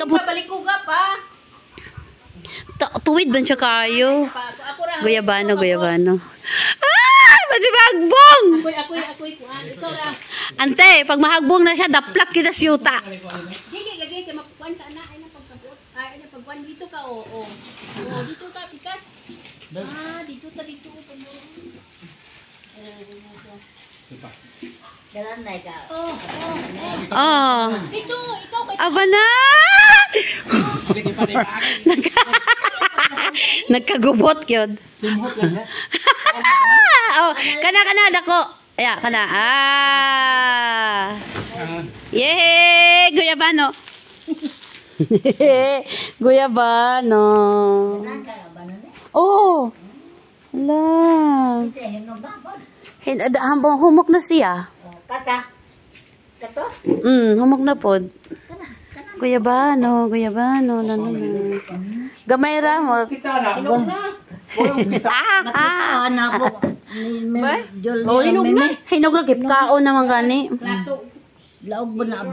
Balikuga pa. Tuwid ba siya kayo? Guyabano. Ay! Masibagbong! Ako'y kuhan. Ikaw ra. Ante, pag mahagbong na siya, daplak kita siyuta. Sige, lagay ka. Makukuhan ka na. Ay na pagkabuot. Ay na pagkuhan. Dito ka, oo. Dito ka, pikas. Dito ka, dito. Jalan ka. Dito, ikaw kay. Aba na! Nagkagubot yun. Kana dako. Aya, kana. Yehey! Guyabano. Guyabano. Oh. Hala. Humok na siya. Kata. Kato? Humok na pod. Guyabano. Gamay ra mo. Inom na. Anak ko. Hinog na gip kaon naman gani. Plato. Laog ba na